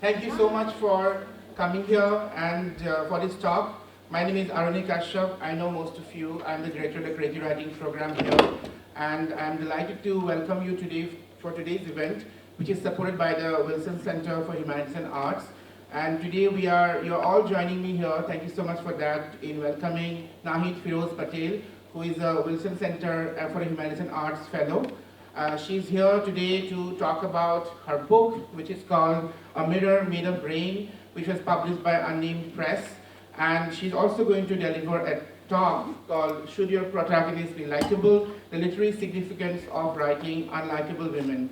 Thank you so much for coming here and for this talk. My name is Aruni Kashyap. I know most of you. I'm the director of the creative writing program here. And I'm delighted to welcome you today for today's event, which is supported by the Wilson Center for Humanities and Arts. And today you're all joining me here. Thank you so much for that in welcoming Naheed Phiroze Patel, who is a Wilson Center for Humanities and Arts Fellow. She's here today to talk about her book, which is called A Mirror Made of Rain, which was published by Unnamed Press. And she's also going to deliver a talk called Should Your Protagonist Be Likable? The Literary Significance of Writing Unlikable Women.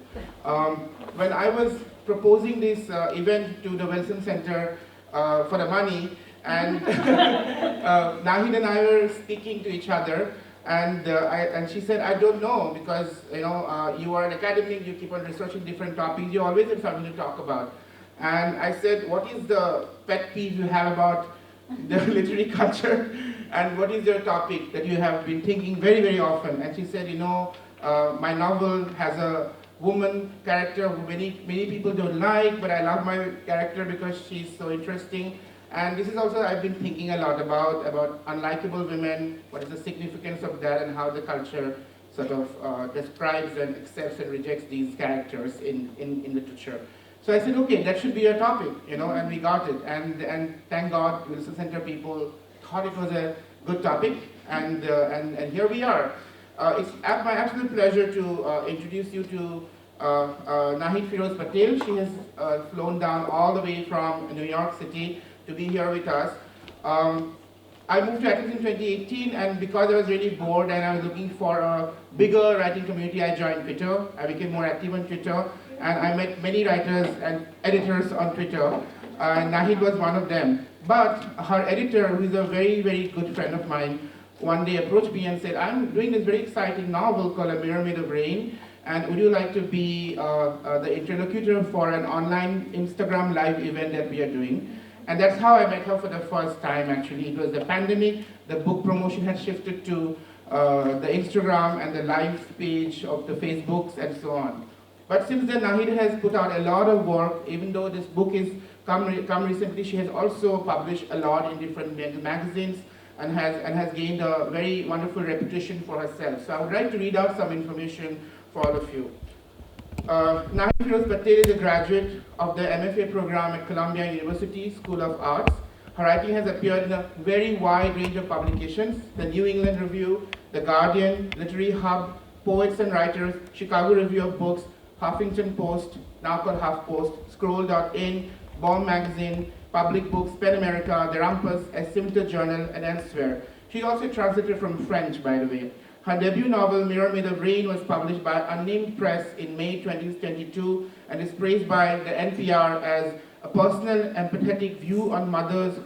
When I was proposing this event to the Wilson Center for the money, and Naheed and I were speaking to each other, and she said, I don't know, because you are an academic, you keep on researching different topics, you always have something to talk about. And I said, what is the pet peeve you have about the literary culture, and what is your topic that you have been thinking very, very often? And she said, my novel has a woman character who many people don't like, but I love my character because she's so interesting. And this is also, I've been thinking a lot about unlikable women, what is the significance of that, and how the culture sort of describes and accepts and rejects these characters in literature. So I said, okay, that should be a topic, and we got it. And thank God, Wilson Center people thought it was a good topic, and here we are. It's my absolute pleasure to introduce you to Naheed Phiroze Patel. She has flown down all the way from New York City to be here with us. I moved to Athens in 2018, and because I was really bored and I was looking for a bigger writing community, I joined Twitter. I became more active on Twitter, and I met many writers and editors on Twitter, and Naheed was one of them. But her editor, who is a very, very good friend of mine, one day approached me and said, I'm doing this very exciting novel called A Mirror Made of Rain, and would you like to be the interlocutor for an online Instagram live event that we are doing? And that's how I met her for the first time, actually. It was the pandemic, the book promotion had shifted to the Instagram and the live page of the Facebooks and so on. But since then, Naheed has put out a lot of work. Even though this book is come recently, she has also published a lot in different magazines and has gained a very wonderful reputation for herself. So I would like to read out some information for all of you. Naheed Phiroze Patel is a graduate of the MFA program at Columbia University School of Arts. Her writing has appeared in a very wide range of publications: the New England Review, The Guardian, Literary Hub, Poets and Writers, Chicago Review of Books, Huffington Post, now called HuffPost, Scroll.in, Bomb Magazine, Public Books, PEN America, the Rumpus, Asymptote Journal, and elsewhere. She also translated from French, by the way. Her debut novel, Mirror Made of Rain, was published by Unnamed Press in May 2022 and is praised by the NPR as a personal, empathetic view on mothers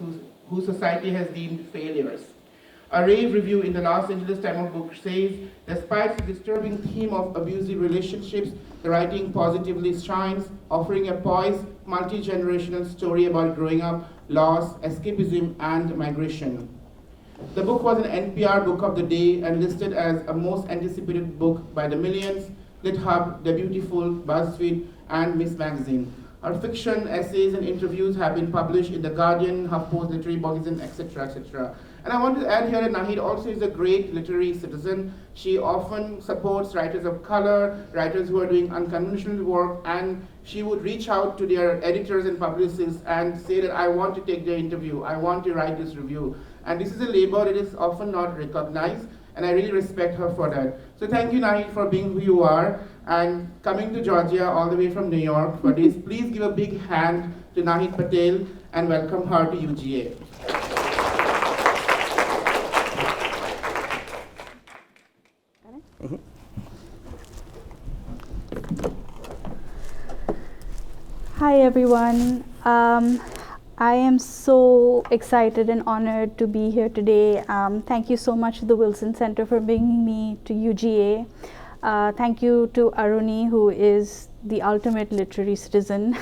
whose society has deemed failures. A rave review in the Los Angeles Times Book says, despite the disturbing theme of abusive relationships, the writing positively shines, offering a poised, multi-generational story about growing up, loss, escapism, and migration. The book was an NPR Book of the Day and listed as a most anticipated book by the Millions, LitHub, Debutiful, Buzzfeed, and Ms magazine. Her fiction, essays, and interviews have been published in The Guardian, HuffPost, Literary Magazine, etc., etc. And I want to add here that Naheed also is a great literary citizen. She often supports writers of color, writers who are doing unconventional work, and she would reach out to their editors and publicists and say that I want to take their interview, I want to write this review. And this is a labor that is often not recognized, and I really respect her for that. So thank you, Naheed, for being who you are and coming to Georgia all the way from New York for this. Please give a big hand to Naheed Patel and welcome her to UGA. Hi everyone. I am so excited and honored to be here today. Thank you so much to the Wilson Center for bringing me to UGA. Thank you to Aruni, who is the ultimate literary citizen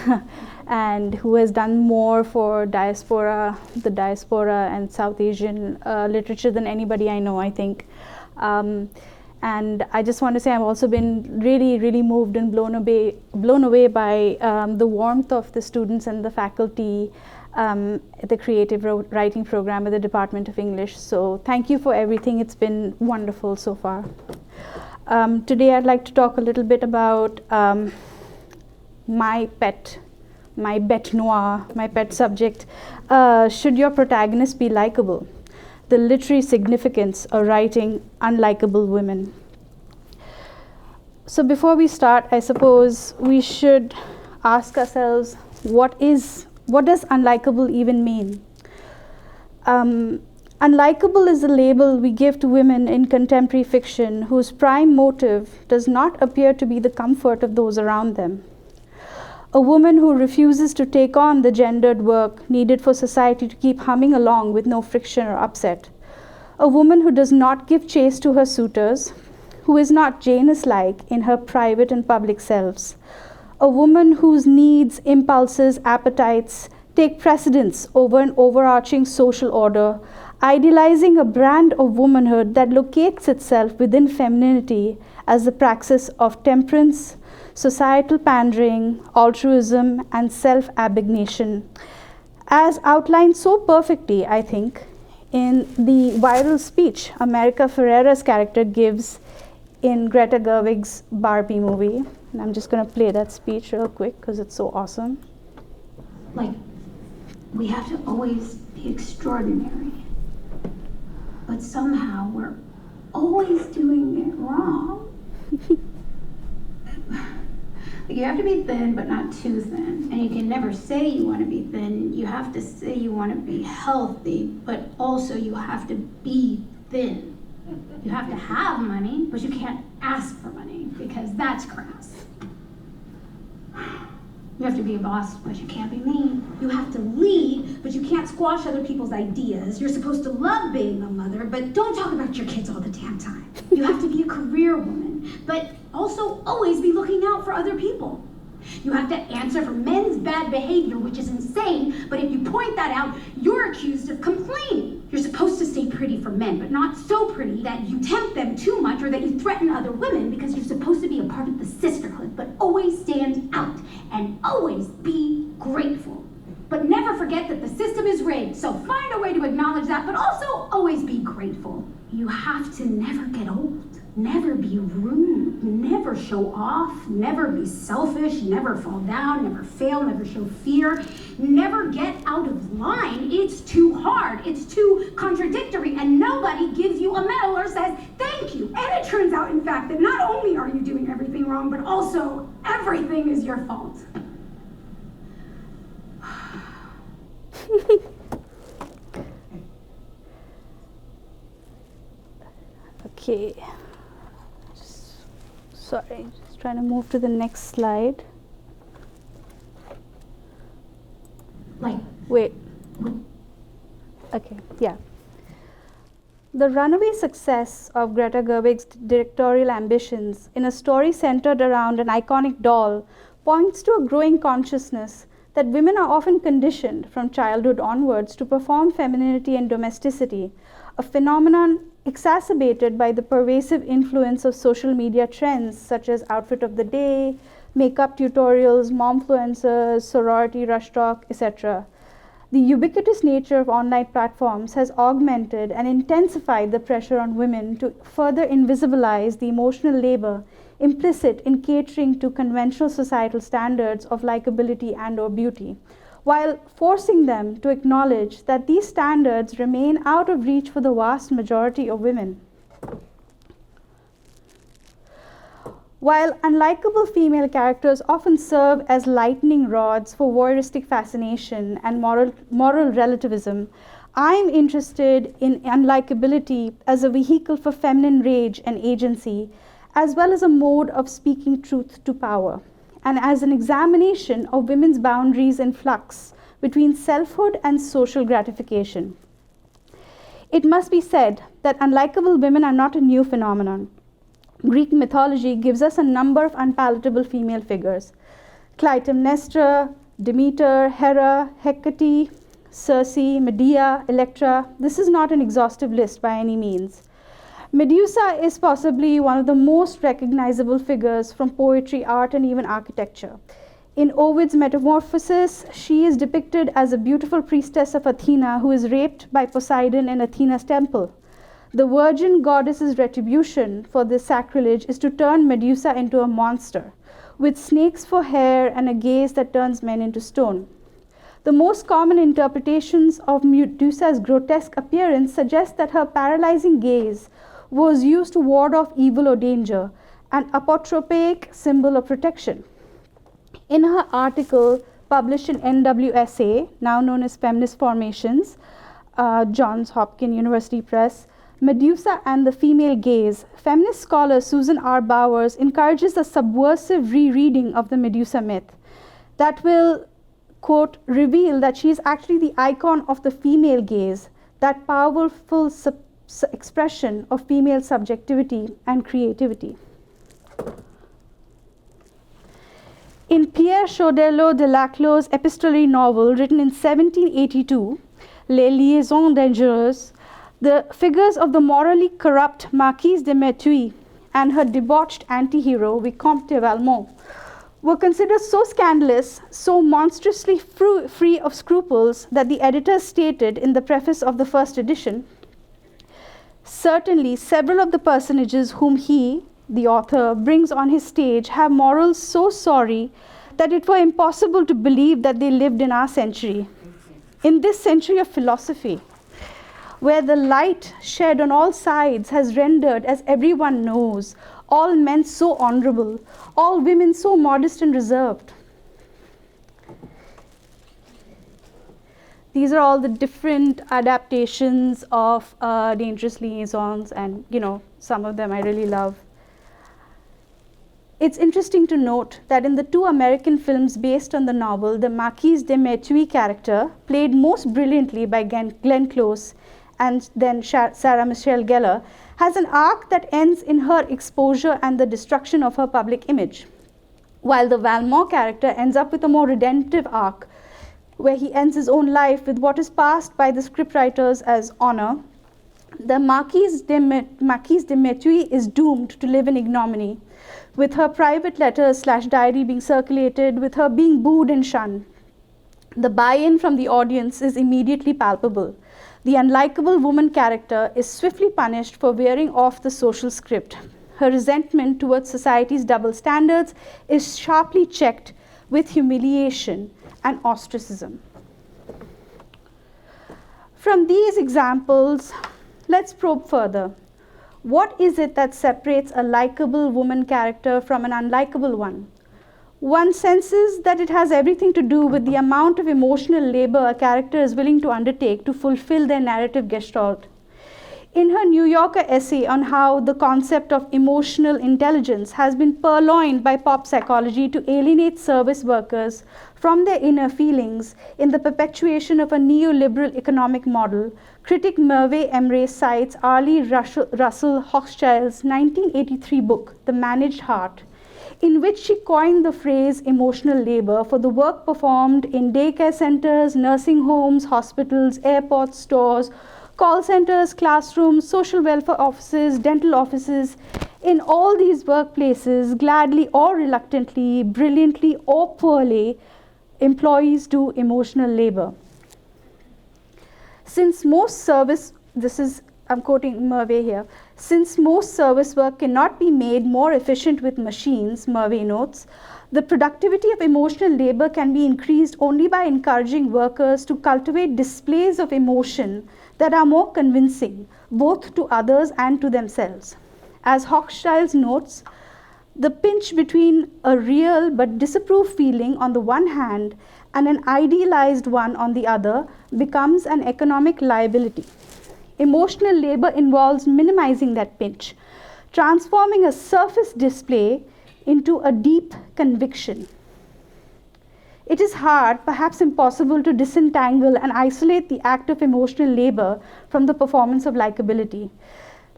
and who has done more for the diaspora and South Asian literature than anybody I know, I think. And I just want to say I've also been really, really moved and blown away by the warmth of the students and the faculty at the creative writing program at the Department of English. So thank you for everything. It's been wonderful so far. Today I'd like to talk a little bit about my bête noire, my pet subject. Should your protagonist be likable? The literary significance of writing unlikable women. So before we start, I suppose we should ask ourselves, what does unlikable even mean? Unlikable is the label we give to women in contemporary fiction whose prime motive does not appear to be the comfort of those around them. A woman who refuses to take on the gendered work needed for society to keep humming along with no friction or upset. A woman who does not give chase to her suitors, who is not Janus-like in her private and public selves. A woman whose needs, impulses, appetites take precedence over an overarching social order, idealizing a brand of womanhood that locates itself within femininity as the praxis of temperance, societal pandering, altruism, and self-abnegation, as outlined so perfectly, I think, in the viral speech America Ferrera's character gives in Greta Gerwig's Barbie movie. And I'm just going to play that speech real quick because it's so awesome. Like, we have to always be extraordinary, but somehow we're always doing it wrong. Like, you have to be thin, but not too thin. And you can never say you want to be thin. You have to say you want to be healthy, but also you have to be thin. You have to have money, but you can't ask for money because that's crass. You have to be a boss, but you can't be mean. You have to lead, but you can't squash other people's ideas. You're supposed to love being a mother, but don't talk about your kids all the damn time. You have to be a career woman, but also always be looking out for other people. You have to answer for men's bad behavior, which is insane, but if you point that out, you're accused of complaining. You're supposed to stay pretty for men, but not so pretty that you tempt them too much or that you threaten other women, because you're supposed to be a part of the sisterhood, but always stand out and always be grateful. But never forget that the system is rigged, so find a way to acknowledge that, but also always be grateful. You have to never get old. Never be rude, never show off, never be selfish, never fall down, never fail, never show fear, never get out of line. It's too hard, it's too contradictory, and nobody gives you a medal or says thank you. And it turns out, in fact, that not only are you doing everything wrong, but also everything is your fault. Okay. Sorry, just trying to move to the next slide. Wait. Okay, yeah. The runaway success of Greta Gerwig's directorial ambitions in a story centered around an iconic doll points to a growing consciousness that women are often conditioned from childhood onwards to perform femininity and domesticity, a phenomenon exacerbated by the pervasive influence of social media trends such as outfit of the day, makeup tutorials, momfluencers, sorority rush talk, etc. The ubiquitous nature of online platforms has augmented and intensified the pressure on women to further invisibilize the emotional labor implicit in catering to conventional societal standards of likability and/or beauty, while forcing them to acknowledge that these standards remain out of reach for the vast majority of women. While unlikable female characters often serve as lightning rods for voyeuristic fascination and moral relativism, I'm interested in unlikability as a vehicle for feminine rage and agency, as well as a mode of speaking truth to power, and as an examination of women's boundaries in flux between selfhood and social gratification. It must be said that unlikable women are not a new phenomenon. Greek mythology gives us a number of unpalatable female figures: Clytemnestra, Demeter, Hera, Hecate, Circe, Medea, Electra. This is not an exhaustive list by any means. Medusa is possibly one of the most recognizable figures from poetry, art, and even architecture. In Ovid's Metamorphoses, she is depicted as a beautiful priestess of Athena who is raped by Poseidon in Athena's temple. The virgin goddess's retribution for this sacrilege is to turn Medusa into a monster, with snakes for hair and a gaze that turns men into stone. The most common interpretations of Medusa's grotesque appearance suggest that her paralyzing gaze was used to ward off evil or danger, an apotropaic symbol of protection. In her article published in NWSA, now known as Feminist Formations, Johns Hopkins University Press, Medusa and the Female Gaze, feminist scholar Susan R. Bowers encourages a subversive rereading of the Medusa myth that will, quote, reveal that she is actually the icon of the female gaze, that powerful expression of female subjectivity and creativity. In Pierre Chaudelot de Laclos' epistolary novel written in 1782, Les Liaisons Dangereuses, the figures of the morally corrupt Marquise de Merteuil and her debauched anti-hero Vicomte de Valmont were considered so scandalous, so monstrously free of scruples that the editors stated in the preface of the first edition, certainly several of the personages whom he, the author, brings on his stage have morals so sorry that it were impossible to believe that they lived in our century. In this century of philosophy, where the light shed on all sides has rendered, as everyone knows, all men so honorable, all women so modest and reserved. These are all the different adaptations of Dangerous Liaisons, and some of them I really love. It's interesting to note that in the 2 American films based on the novel, the Marquise de Merteuil character, played most brilliantly by Glenn Close and then Sarah Michelle Gellar, has an arc that ends in her exposure and the destruction of her public image, while the Valmont character ends up with a more redemptive arc, where he ends his own life with what is passed by the scriptwriters as honor. The Marquise de Merteuil is doomed to live in ignominy, with her private letters / diary being circulated, with her being booed and shunned. The buy-in from the audience is immediately palpable. The unlikable woman character is swiftly punished for veering off the social script. Her resentment towards society's double standards is sharply checked with humiliation and ostracism. From these examples, let's probe further. What is it that separates a likable woman character from an unlikable one? One senses that it has everything to do with the amount of emotional labor a character is willing to undertake to fulfill their narrative gestalt. In her New Yorker essay on how the concept of emotional intelligence has been purloined by pop psychology to alienate service workers from their inner feelings in the perpetuation of a neoliberal economic model, critic Merve Emre cites Arlie Russell Hochschild's 1983 book, The Managed Heart, in which she coined the phrase emotional labor for the work performed in daycare centers, nursing homes, hospitals, airports, stores, call centers, classrooms, social welfare offices, dental offices. In all these workplaces, gladly or reluctantly, brilliantly or poorly, employees do emotional labor. Since most service, I'm quoting Merve here, since most service work cannot be made more efficient with machines, Merve notes, the productivity of emotional labor can be increased only by encouraging workers to cultivate displays of emotion that are more convincing, both to others and to themselves. As Hochschild notes, the pinch between a real but disapproved feeling on the one hand and an idealized one on the other becomes an economic liability. Emotional labor involves minimizing that pinch, transforming a surface display into a deep conviction. It is hard, perhaps impossible, to disentangle and isolate the act of emotional labor from the performance of likability.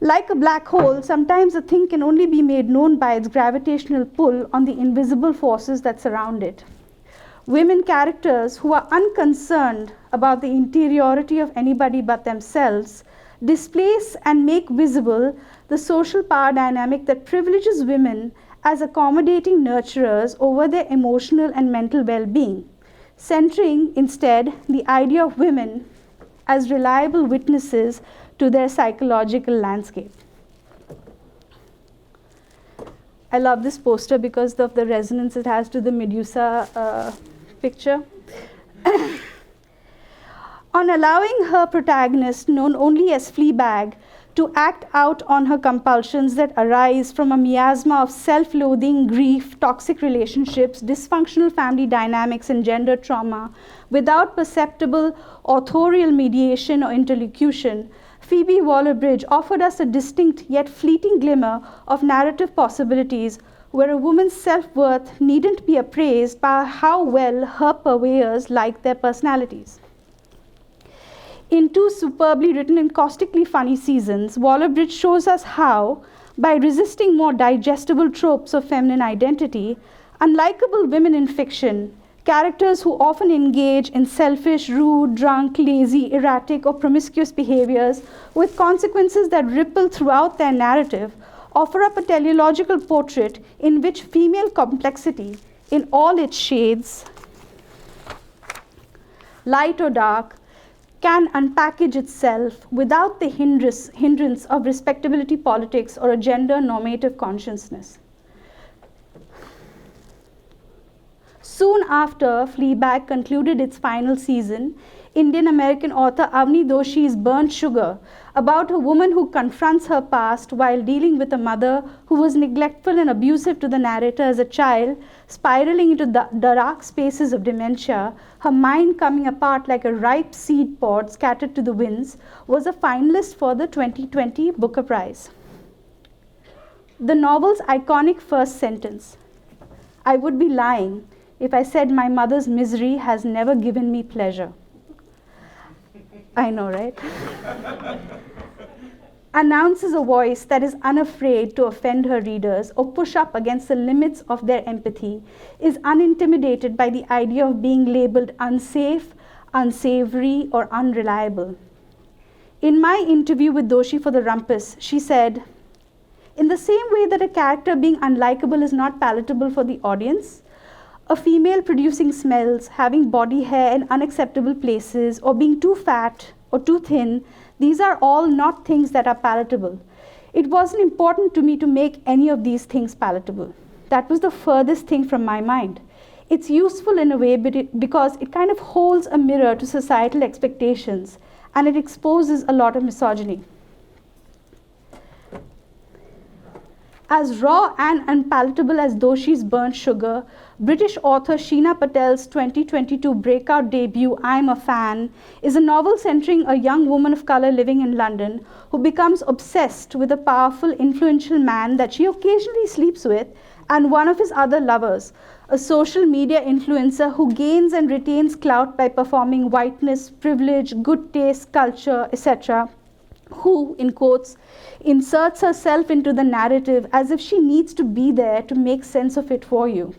Like a black hole, sometimes a thing can only be made known by its gravitational pull on the invisible forces that surround it. Women characters who are unconcerned about the interiority of anybody but themselves displace and make visible the social power dynamic that privileges women as accommodating nurturers over their emotional and mental well-being, centering instead the idea of women as reliable witnesses to their psychological landscape. I love this poster because of the resonance it has to the Medusa picture. On allowing her protagonist, known only as Fleabag, to act out on her compulsions that arise from a miasma of self-loathing, grief, toxic relationships, dysfunctional family dynamics, and gender trauma, without perceptible authorial mediation or interlocution, Phoebe Waller-Bridge offered us a distinct yet fleeting glimmer of narrative possibilities where a woman's self-worth needn't be appraised by how well her purveyors like their personalities. In 2 superbly written and caustically funny seasons, Waller-Bridge shows us how, by resisting more digestible tropes of feminine identity, unlikable women in fiction, characters who often engage in selfish, rude, drunk, lazy, erratic, or promiscuous behaviors with consequences that ripple throughout their narrative, offer up a teleological portrait in which female complexity, in all its shades, light or dark, can unpackage itself without the hindrance of respectability politics or a gender normative consciousness. Soon after Fleabag concluded its final season, Indian-American author Avni Doshi's Burnt Sugar, about a woman who confronts her past while dealing with a mother who was neglectful and abusive to the narrator as a child, spiraling into the dark spaces of dementia, her mind coming apart like a ripe seed pod scattered to the winds, was a finalist for the 2020 Booker Prize. The novel's iconic first sentence, "I would be lying if I said my mother's misery has never given me pleasure." I know, right? Announces a voice that is unafraid to offend her readers or push up against the limits of their empathy, is unintimidated by the idea of being labeled unsafe, unsavory, or unreliable. In my interview with Doshi for the Rumpus, she said, "In the same way that a character being unlikable is not palatable for the audience, a female producing smells, having body hair in unacceptable places, or being too fat or too thin, these are all not things that are palatable. It wasn't important to me to make any of these things palatable. That was the furthest thing from my mind. It's useful in a way because it kind of holds a mirror to societal expectations, and it exposes a lot of misogyny." As raw and unpalatable as Doshi's Burnt Sugar, British author Sheena Patel's 2022 breakout debut, I'm a Fan, is a novel centering a young woman of color living in London who becomes obsessed with a powerful, influential man that she occasionally sleeps with and one of his other lovers, a social media influencer who gains and retains clout by performing whiteness, privilege, good taste, culture, etc., who, in quotes, inserts herself into the narrative as if she needs to be there to make sense of it for you.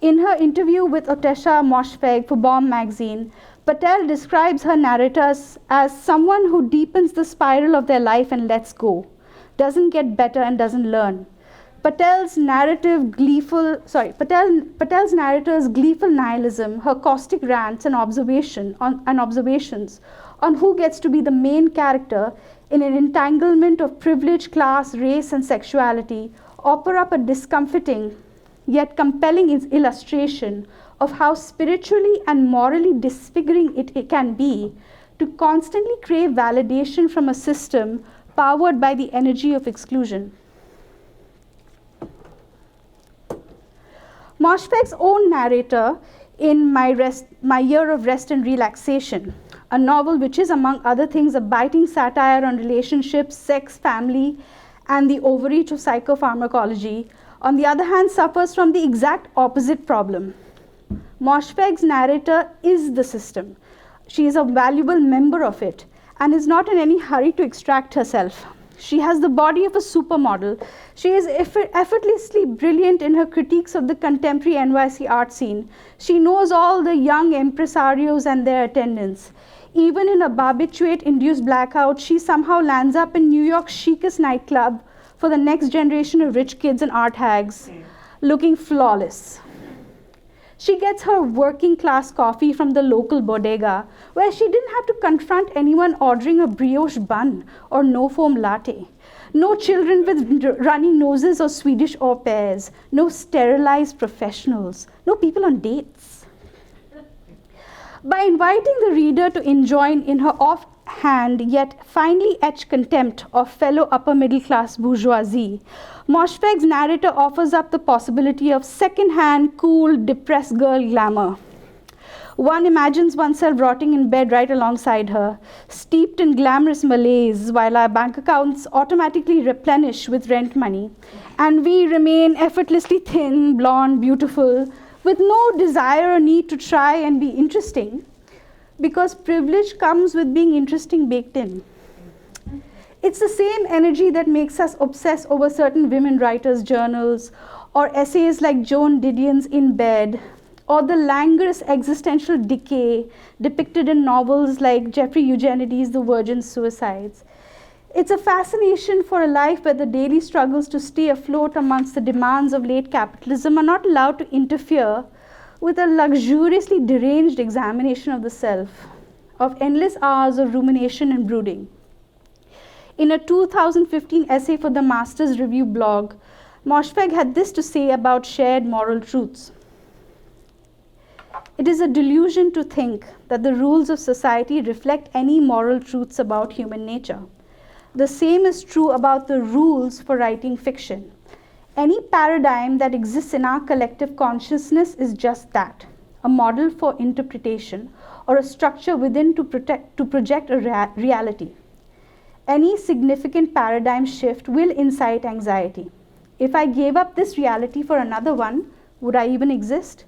In her interview with Otesha Moshfegh for Bomb magazine, Patel describes her narrators as someone who deepens the spiral of their life and lets go, doesn't get better and doesn't learn. Patel's narrator's gleeful nihilism, her caustic rants and observations on who gets to be the main character in an entanglement of privilege, class, race, and sexuality, offer up a discomforting yet compelling illustration of how spiritually and morally disfiguring it can be to constantly crave validation from a system powered by the energy of exclusion. Moshfegh's own narrator in My Year of Rest and Relaxation, a novel which is, among other things, a biting satire on relationships, sex, family, and the overreach of psychopharmacology, on the other hand, suffers from the exact opposite problem. Moshfegh's narrator is the system. She is a valuable member of it and is not in any hurry to extract herself. She has the body of a supermodel. She is effortlessly brilliant in her critiques of the contemporary NYC art scene. She knows all the young impresarios and their attendants. Even in a barbiturate-induced blackout, she somehow lands up in New York's chicest nightclub for the next generation of rich kids and art hags, looking flawless. She gets her working-class coffee from the local bodega, where she didn't have to confront anyone ordering a brioche bun or no-foam latte. No children with runny noses or Swedish au pairs. No sterilized professionals. No people on dates. By inviting the reader to join in her offhand yet finely etched contempt of fellow upper-middle-class bourgeoisie, Moshfegh's narrator offers up the possibility of second-hand, cool, depressed girl glamour. One imagines oneself rotting in bed right alongside her, steeped in glamorous malaise while our bank accounts automatically replenish with rent money, and we remain effortlessly thin, blonde, beautiful, with no desire or need to try and be interesting, because privilege comes with being interesting baked in. It's the same energy that makes us obsess over certain women writers' journals, or essays like Joan Didion's In Bed, or the languorous existential decay depicted in novels like Jeffrey Eugenides' The Virgin Suicides. It's a fascination for a life where the daily struggles to stay afloat amongst the demands of late capitalism are not allowed to interfere with a luxuriously deranged examination of the self, of endless hours of rumination and brooding. In a 2015 essay for the Masters Review blog, Moshfegh had this to say about shared moral truths. It is a delusion to think that the rules of society reflect any moral truths about human nature. The same is true about the rules for writing fiction. Any paradigm that exists in our collective consciousness is just that, a model for interpretation or a structure within to project a reality. Any significant paradigm shift will incite anxiety. If I gave up this reality for another one, would I even exist?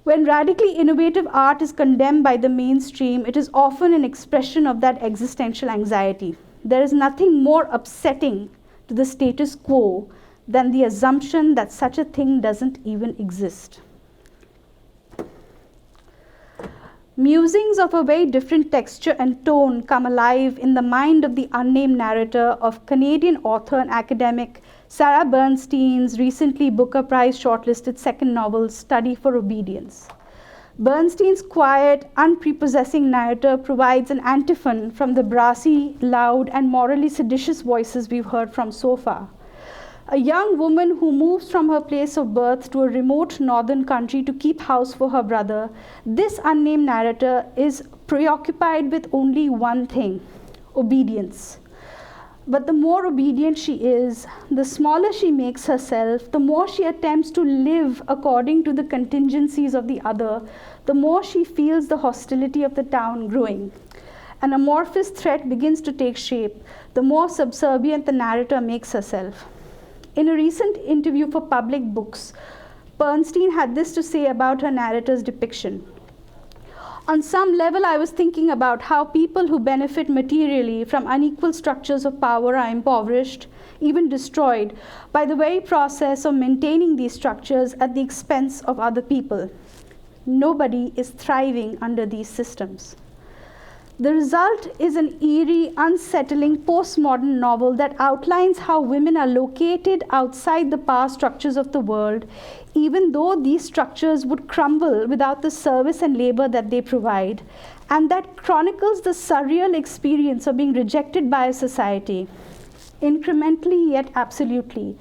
When radically innovative art is condemned by the mainstream, it is often an expression of that existential anxiety. There is nothing more upsetting to the status quo than the assumption that such a thing doesn't even exist. Musings of a very different texture and tone come alive in the mind of the unnamed narrator of Canadian author and academic Sarah Bernstein's recently Booker Prize shortlisted second novel, Study for Obedience. Bernstein's quiet, unprepossessing narrator provides an antiphon from the brassy, loud, and morally seditious voices we've heard from so far. A young woman who moves from her place of birth to a remote northern country to keep house for her brother, this unnamed narrator is preoccupied with only one thing: obedience. But the more obedient she is, the smaller she makes herself, the more she attempts to live according to the contingencies of the other, the more she feels the hostility of the town growing. An amorphous threat begins to take shape, the more subservient the narrator makes herself. In a recent interview for Public Books, Bernstein had this to say about her narrator's depiction. On some level, I was thinking about how people who benefit materially from unequal structures of power are impoverished, even destroyed, by the very process of maintaining these structures at the expense of other people. Nobody is thriving under these systems. The result is an eerie, unsettling postmodern novel that outlines how women are located outside the power structures of the world, even though these structures would crumble without the service and labor that they provide, and that chronicles the surreal experience of being rejected by a society, incrementally yet absolutely,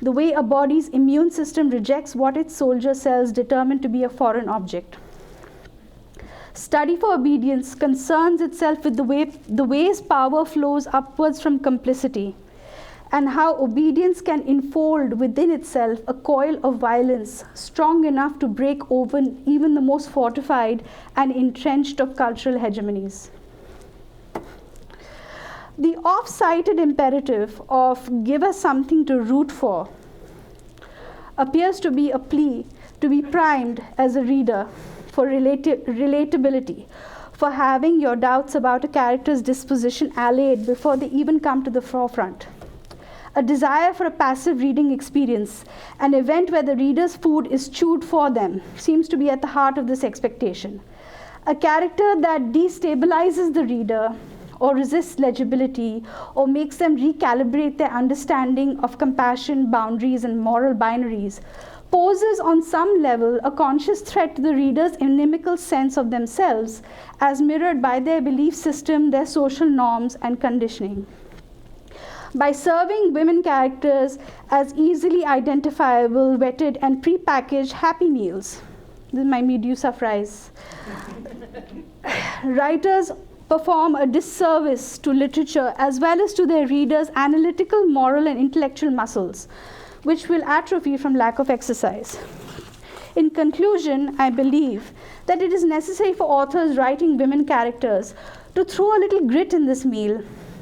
the way a body's immune system rejects what its soldier cells determine to be a foreign object. Study for Obedience concerns itself with the ways power flows upwards from complicity, and how obedience can enfold within itself a coil of violence strong enough to break open even the most fortified and entrenched of cultural hegemonies. The oft-cited imperative of "give us something to root for" appears to be a plea to be primed as a reader for relatability, for having your doubts about a character's disposition allayed before they even come to the forefront. A desire for a passive reading experience, an event where the reader's food is chewed for them, seems to be at the heart of this expectation. a character that destabilizes the reader or resists legibility or makes them recalibrate their understanding of compassion, boundaries, and moral binaries, poses on some level a conscious threat to the reader's inimical sense of themselves as mirrored by their belief system, their social norms, and conditioning. By serving women characters as easily identifiable, vetted, and prepackaged happy meals, this is my Medusa fries, writers perform a disservice to literature as well as to their readers' analytical, moral, and intellectual muscles, which will atrophy from lack of exercise. In conclusion, I believe that it is necessary for authors writing women characters to throw a little grit in this meal,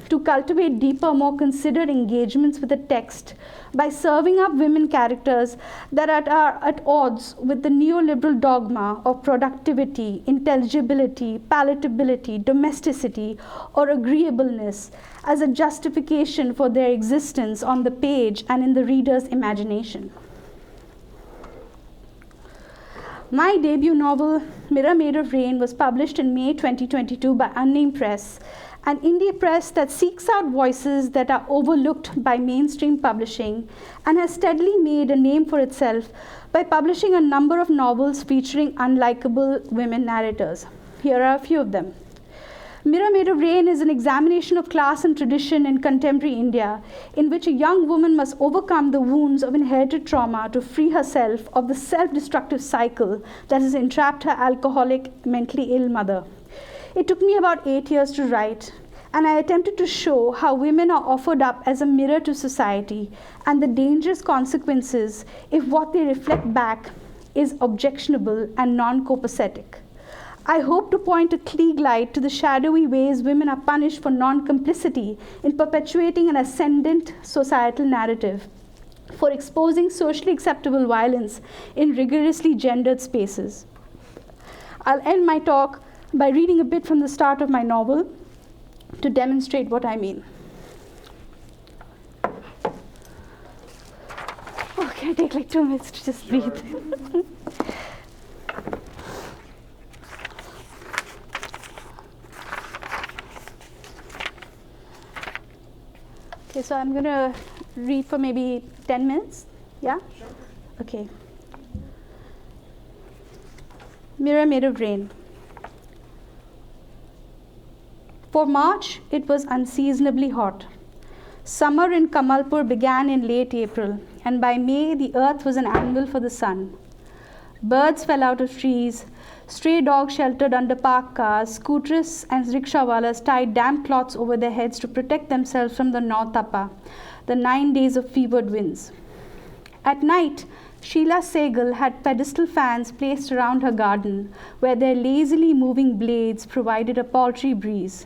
to cultivate deeper, more considered engagements with the text by serving up women characters that are at odds with the neoliberal dogma of productivity, intelligibility, palatability, domesticity, or agreeableness as a justification for their existence on the page and in the reader's imagination. My debut novel, Mirror Made of Rain, was published in May 2022 by Unnamed Press, an indie press that seeks out voices that are overlooked by mainstream publishing and has steadily made a name for itself by publishing a number of novels featuring unlikable women narrators. Here are a few of them. Mirror Made of Rain is an examination of class and tradition in contemporary India, in which a young woman must overcome the wounds of inherited trauma to free herself of the self-destructive cycle that has entrapped her alcoholic, mentally ill mother. It took me about 8 years to write, and I attempted to show how women are offered up as a mirror to society and the dangerous consequences if what they reflect back is objectionable and non-copacetic. I hope to point a Klieg light to the shadowy ways women are punished for non-complicity in perpetuating an ascendant societal narrative, for exposing socially acceptable violence in rigorously gendered spaces. I'll end my talk by reading a bit from the start of my novel to demonstrate what I mean. Okay, take like 2 minutes to just breathe. Okay, so I'm going to read for maybe 10 minutes. Yeah? Sure. Okay. Mirror Made of Rain. For March, it was unseasonably hot. Summer in Kamalpur began in late April, and by May, the earth was an anvil for the sun. Birds fell out of trees, stray dogs sheltered under parked cars, scooters and rickshawalas tied damp cloths over their heads to protect themselves from the Nautapa, the 9 days of fevered winds. At night, Sheila Sehgal had pedestal fans placed around her garden, where their lazily moving blades provided a paltry breeze.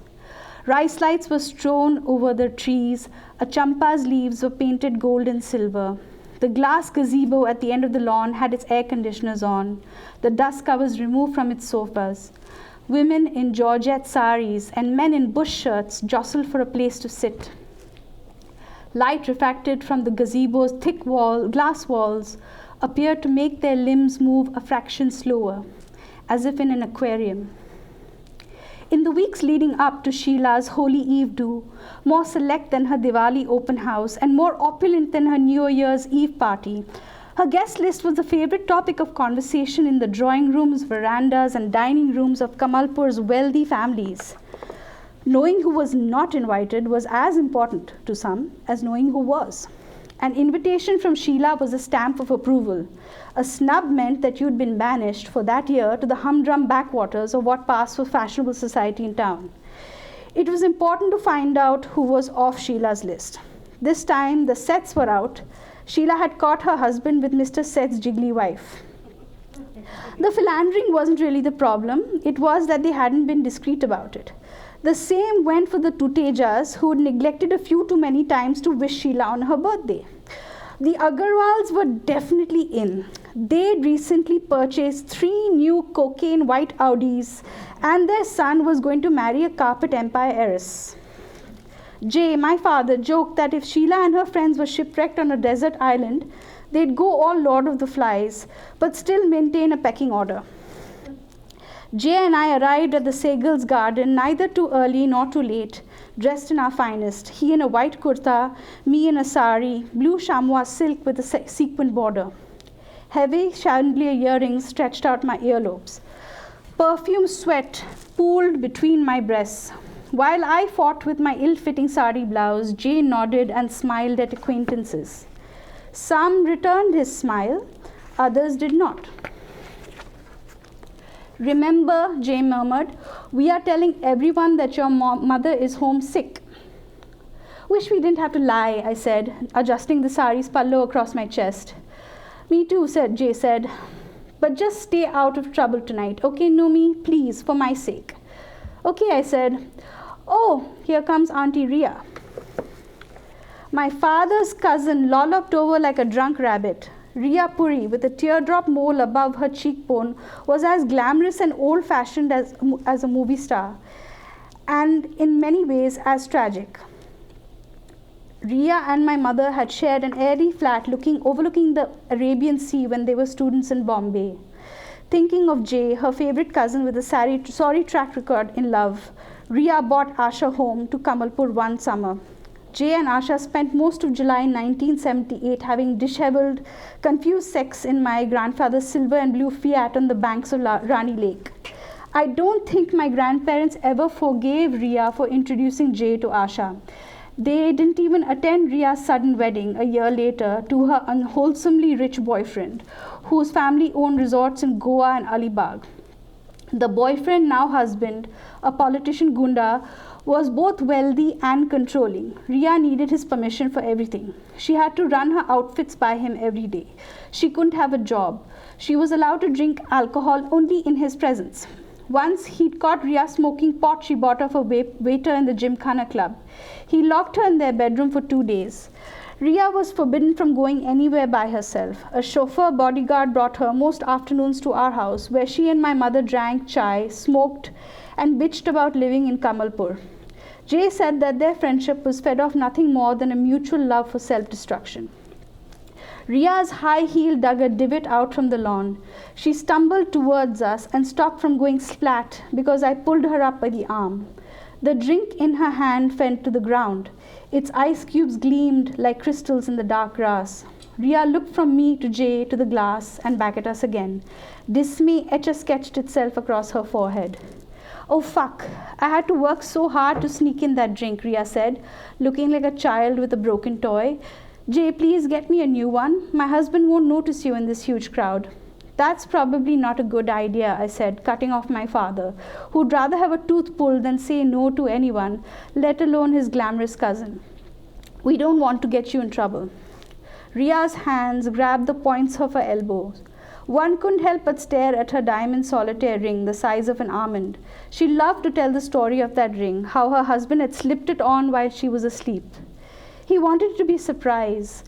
Rice lights were strewn over the trees, a champa's leaves were painted gold and silver. The glass gazebo at the end of the lawn had its air conditioners on, the dust covers removed from its sofas. Women in Georgette saris and men in bush shirts jostled for a place to sit. Light refracted from the gazebo's thick glass walls appeared to make their limbs move a fraction slower, as if in an aquarium. In the weeks leading up to Sheila's Holy Eve do, more select than her Diwali open house and more opulent than her New Year's Eve party, her guest list was the favorite topic of conversation in the drawing rooms, verandas, and dining rooms of Kamalpur's wealthy families. Knowing who was not invited was as important to some as knowing who was. An invitation from Sheila was a stamp of approval. A snub meant that you'd been banished for that year to the humdrum backwaters of what passed for fashionable society in town. It was important to find out who was off Sheila's list. This time, the Seths were out. Sheila had caught her husband with Mr. Seth's jiggly wife. The philandering wasn't really the problem. It was that they hadn't been discreet about it. The same went for the Tutejas, who had neglected a few too many times to wish Sheila on her birthday. The Agarwals were definitely in. They'd recently purchased 3 new cocaine white Audis, and their son was going to marry a carpet empire heiress. Jay, my father, joked that if Sheila and her friends were shipwrecked on a desert island, they'd go all Lord of the Flies, but still maintain a pecking order. Jay and I arrived at the Segal's garden neither too early nor too late, dressed in our finest. He in a white kurta, me in a sari, blue chamois silk with a sequin border. Heavy chandelier earrings stretched out my earlobes. Perfume sweat pooled between my breasts. While I fought with my ill-fitting sari blouse, Jay nodded and smiled at acquaintances. Some returned his smile, others did not. Remember, Jay murmured, we are telling everyone that your mother is homesick. Wish we didn't have to lie, I said, adjusting the sari's pallu across my chest. Me too, Jay said. But just stay out of trouble tonight, okay, Nomi? Please, for my sake. Okay, I said. Oh, here comes Auntie Ria. My father's cousin lolloped over like a drunk rabbit. Ria Puri, with a teardrop mole above her cheekbone, was as glamorous and old-fashioned as a movie star, and in many ways as tragic. Ria and my mother had shared an airy flat overlooking the Arabian Sea when they were students in Bombay. Thinking of Jay, her favorite cousin with a sorry track record in love, Ria brought Asha home to Kamalpur one summer. Jay and Asha spent most of July 1978 having disheveled, confused sex in my grandfather's silver and blue Fiat on the banks of Rani Lake. I don't think my grandparents ever forgave Ria for introducing Jay to Asha. They didn't even attend Ria's sudden wedding a year later to her unwholesomely rich boyfriend, whose family owned resorts in Goa and Alibag. The boyfriend, now husband, a politician Gunda, was both wealthy and controlling. Ria needed his permission for everything. She had to run her outfits by him every day. She couldn't have a job. She was allowed to drink alcohol only in his presence. Once he'd caught Ria smoking pot she bought off a waiter in the Gymkhana club. He locked her in their bedroom for 2 days. Ria was forbidden from going anywhere by herself. A chauffeur bodyguard brought her most afternoons to our house, where she and my mother drank chai, smoked, and bitched about living in Kamalpur. Jay said that their friendship was fed off nothing more than a mutual love for self-destruction. Ria's high heel dug a divot out from the lawn. She stumbled towards us and stopped from going splat because I pulled her up by the arm. The drink in her hand fell to the ground. Its ice cubes gleamed like crystals in the dark grass. Ria looked from me to Jay to the glass and back at us again. Dismay etch-a-sketched itself across her forehead. Oh fuck, I had to work so hard to sneak in that drink, Ria said, looking like a child with a broken toy. Jay, please get me a new one. My husband won't notice you in this huge crowd. That's probably not a good idea, I said, cutting off my father, who'd rather have a tooth pulled than say no to anyone, let alone his glamorous cousin. We don't want to get you in trouble. Ria's hands grabbed the points of her elbows. One couldn't help but stare at her diamond solitaire ring the size of an almond. She loved to tell the story of that ring, how her husband had slipped it on while she was asleep. He wanted it to be a surprise.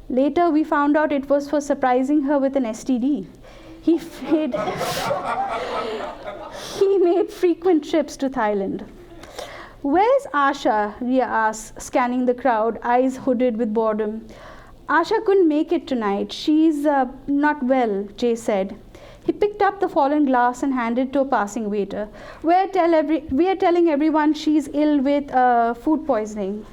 Later, we found out it was for surprising her with an STD. He made frequent trips to Thailand. Where's Asha? Ria asked, scanning the crowd, eyes hooded with boredom. Asha couldn't make it tonight. She's not well, Jay said. He picked up the fallen glass and handed it to a passing waiter. We are telling everyone she's ill with food poisoning.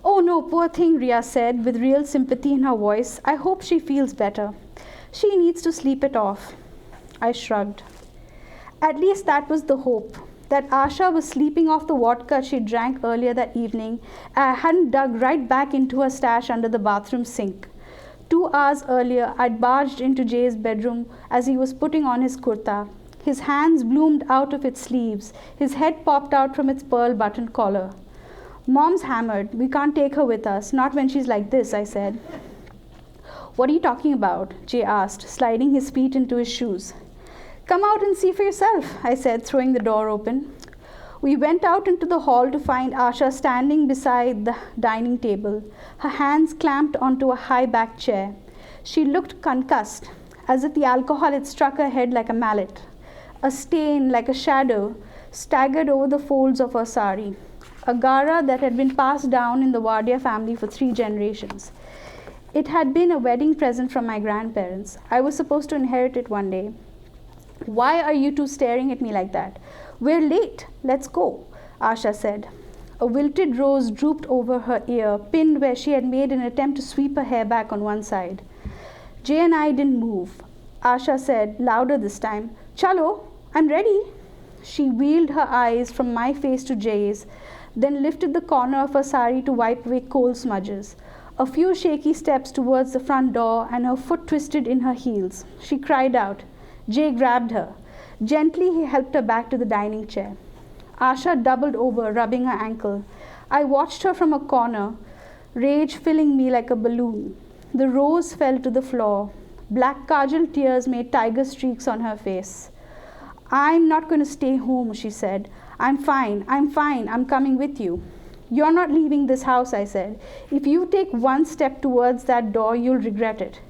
Oh no, poor thing, Ria said, with real sympathy in her voice. I hope she feels better. She needs to sleep it off. I shrugged. At least that was the hope, that Asha was sleeping off the vodka she drank earlier that evening and hadn't dug right back into her stash under the bathroom sink. 2 hours earlier, I'd barged into Jay's bedroom as he was putting on his kurta. His hands bloomed out of its sleeves. His head popped out from its pearl-buttoned collar. Mom's hammered. We can't take her with us, not when she's like this, I said. What are you talking about? Jay asked, sliding his feet into his shoes. Come out and see for yourself, I said, throwing the door open. We went out into the hall to find Asha standing beside the dining table, her hands clamped onto a high-backed chair. She looked concussed, as if the alcohol had struck her head like a mallet. A stain, like a shadow, staggered over the folds of her sari, a gara that had been passed down in the Wadia family for 3 generations. It had been a wedding present from my grandparents. I was supposed to inherit it one day. Why are you two staring at me like that? We're late. Let's go, Asha said. A wilted rose drooped over her ear, pinned where she had made an attempt to sweep her hair back on one side. Jay and I didn't move. Asha said, louder this time, Chalo, I'm ready. She wheeled her eyes from my face to Jay's, then lifted the corner of her sari to wipe away coal smudges. A few shaky steps towards the front door, and her foot twisted in her heels. She cried out. Jay grabbed her. Gently, he helped her back to the dining chair. Asha doubled over, rubbing her ankle. I watched her from a corner, rage filling me like a balloon. The rose fell to the floor. Black kajal tears made tiger streaks on her face. I'm not going to stay home, she said. I'm fine, I'm coming with you. You're not leaving this house, I said. If you take one step towards that door, you'll regret it.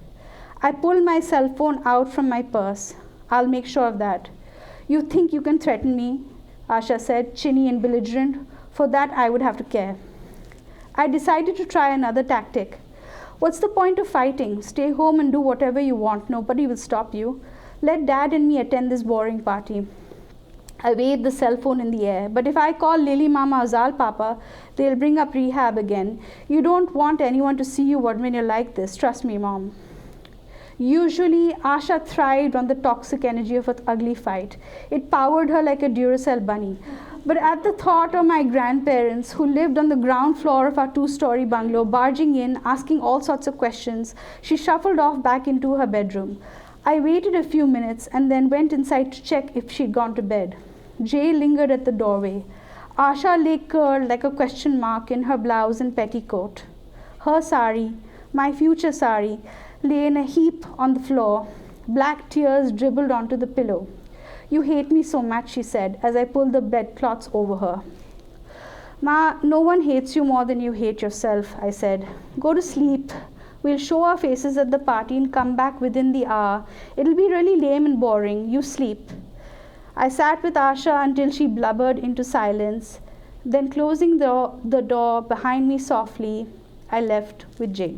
I pulled my cell phone out from my purse. I'll make sure of that. You think you can threaten me? Asha said, chinny and belligerent. For that, I would have to care. I decided to try another tactic. What's the point of fighting? Stay home and do whatever you want. Nobody will stop you. Let Dad and me attend this boring party. I waved the cell phone in the air. But if I call Lily Mama or Zal Papa, they'll bring up rehab again. You don't want anyone to see you when you're like this. Trust me, Mom. Usually, Asha thrived on the toxic energy of an ugly fight. It powered her like a Duracell bunny. But at the thought of my grandparents, who lived on the ground floor of our two-story bungalow, barging in, asking all sorts of questions, she shuffled off back into her bedroom. I waited a few minutes and then went inside to check if she'd gone to bed. Jay lingered at the doorway. Asha lay curled like a question mark in her blouse and petticoat. Her sari, my future sari, lay in a heap on the floor. Black tears dribbled onto the pillow. You hate me so much, she said, as I pulled the bedclothes over her. Ma, no one hates you more than you hate yourself, I said. Go to sleep. We'll show our faces at the party and come back within the hour. It'll be really lame and boring. You sleep. I sat with Asha until she blubbered into silence. Then closing the door behind me softly, I left with Jay.